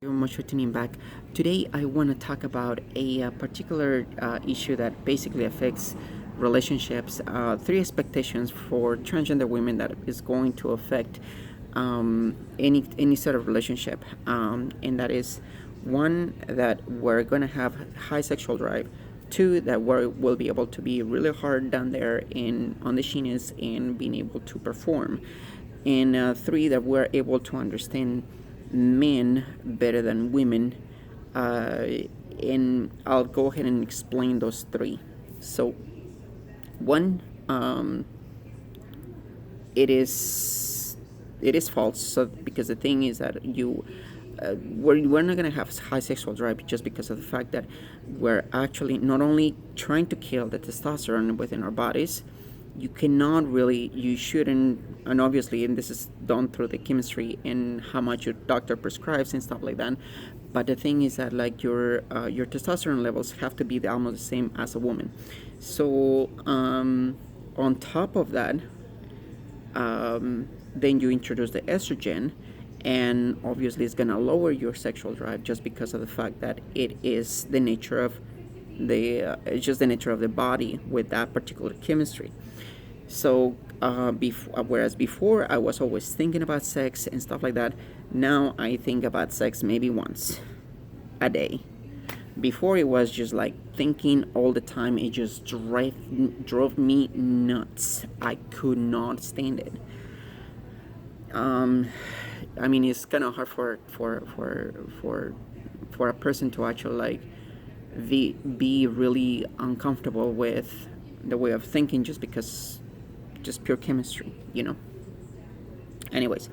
Very much for tuning back. Today, I want to talk about a particular issue that basically affects relationships. Three expectations for transgender women that is going to affect any sort of relationship, and that is one, that we're going to have high sexual drive. Two, that we'll be able to be really hard down there in on the sheeness and being able to perform, and three, that we're able to understand men better than women. Uh, and I'll go ahead and explain those three. So, one, it is it is false. So because the thing is that we're not going to have high sexual drive just because of the fact that we're actually not only trying to kill the testosterone within our bodies. You shouldn't, and obviously, and this is done through the chemistry and how much your doctor prescribes and stuff like that. But the thing is that like your testosterone levels have to be almost the same as a woman. So on top of that, then you introduce the estrogen, and obviously it's going to lower your sexual drive just because of the fact that it is the nature of it's just the nature of the body with that particular chemistry. So whereas before I was always thinking about sex and stuff like that, now I think about sex maybe once a day. Before it was just like thinking all the time. It just drove me nuts. I could not stand it. um, I mean, it's kind of hard for a person to actually like be really uncomfortable with the way of thinking just because just pure chemistry, you know. Anyways,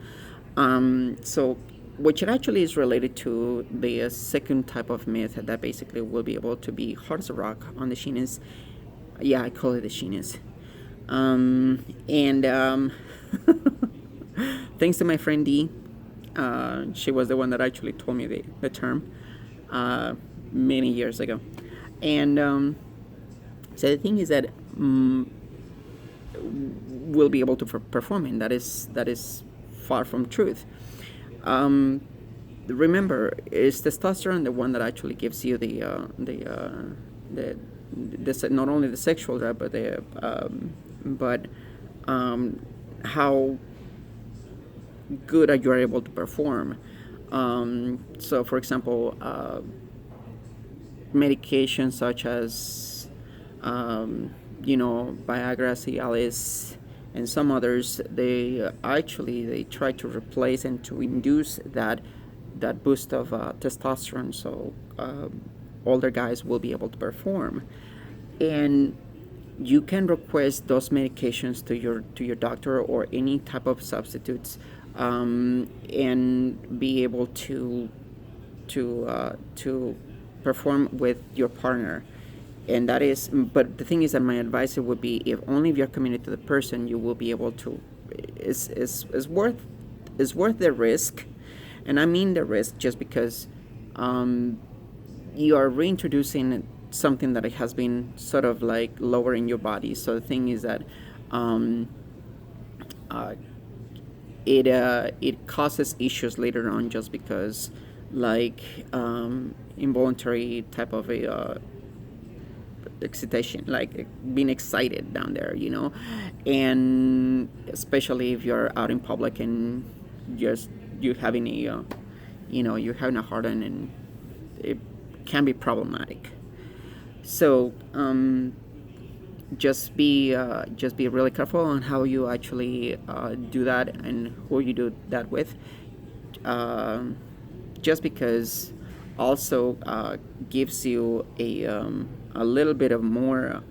so which it actually is related to the second type of myth that basically will be able to be hard as a rock on the sheeness. Yeah, I call it the sheeness. And thanks to my friend D, she was the one that actually told me the term many years ago. And so the thing is that we'll be able to perform, and that is far from truth. Remember, is testosterone the one that actually gives you not only the sexual drive, but how good are you able to perform. So, for example, medications such as Viagra, Cialis, and some others, they try to replace and to induce that boost of testosterone, so older guys will be able to perform. And you can request those medications to your doctor or any type of substitutes, and be able to perform with your partner. And that is, but the thing is that my advice would be, if only if you're committed to the person, you will be able to. Is worth the risk, and I mean the risk just because you are reintroducing something that has been sort of like lower in your body. So the thing is that um, uh, it causes issues later on just because like involuntary type of a excitation, like being excited down there, and especially if you're out in public and just you having you're having a hard on, and it can be problematic. So just be really careful on how you actually do that and who you do that with. Um, just because also gives you a little bit of more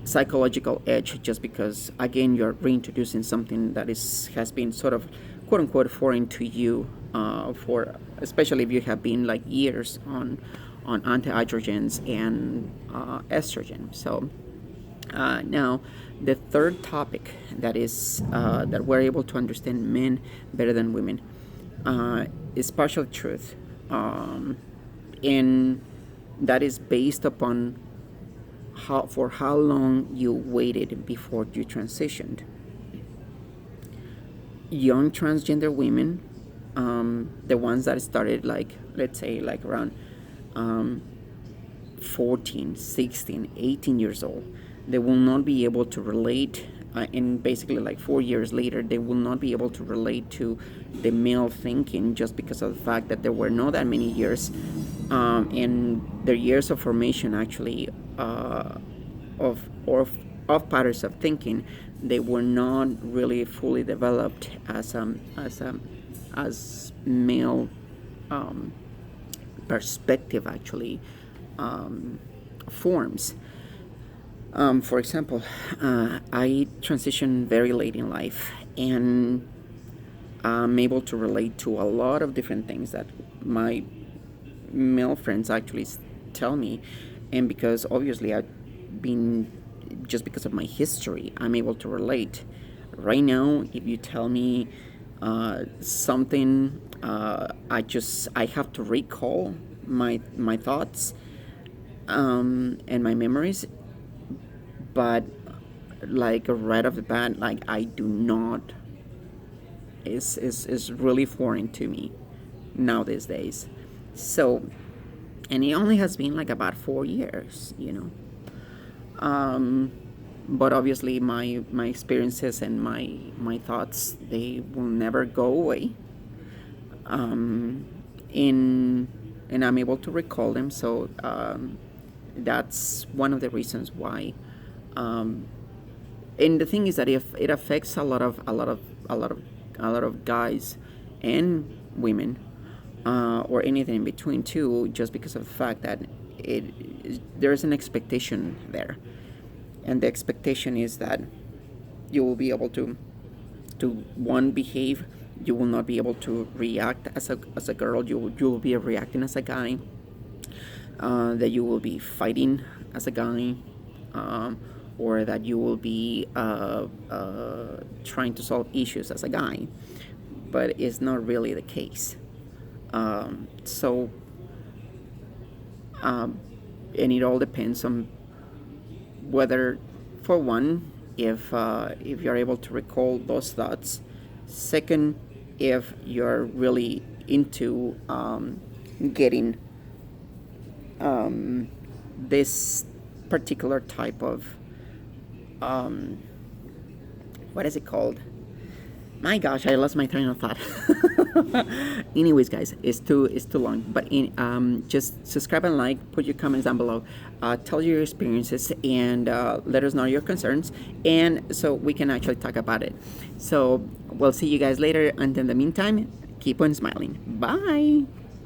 psychological edge, just because again you're reintroducing something that has been sort of quote unquote foreign to you, for especially if you have been like years on anti-androgens and estrogen. So now, the third topic that is that we're able to understand men better than women is partial truth, and that is based upon how long you waited before you transitioned. Young transgender women the ones that started, like, let's say, like around um, 14, 16, 18 years old, they will not be able to relate. And basically, like 4 years later, they will not be able to relate to the male thinking, just because of the fact that there were not that many years in their years of formation, actually, of patterns of thinking. They were not really fully developed as male perspective, actually, forms. For example, I transitioned very late in life, and I'm able to relate to a lot of different things that my male friends actually tell me. And because obviously I've been, just because of my history, I'm able to relate. Right now, if you tell me something, I have to recall my thoughts and my memories. But like right off the bat, like I do not, is really foreign to me now these days. So, and it only has been like about 4 years, but obviously my experiences and my thoughts, they will never go away. In And I'm able to recall them. So that's one of the reasons why. And the thing is that if it affects a lot of guys and women, or anything in between too, just because of the fact that there's an expectation there, and the expectation is that you will be able to one, behave. You will not be able to react as a girl. You will be reacting as a guy. That you will be fighting as a guy, or that you will be trying to solve issues as a guy, but it's not really the case. So, and it all depends on whether, for one, if you're able to recall those thoughts. Second, if you're really into getting this particular type of what is it called? My gosh, I lost my train of thought. Anyways, guys, it's too long. But just subscribe and like. Put your comments down below. Tell your experiences, and let us know your concerns, and so we can actually talk about it. So we'll see you guys later. Until the meantime, keep on smiling. Bye.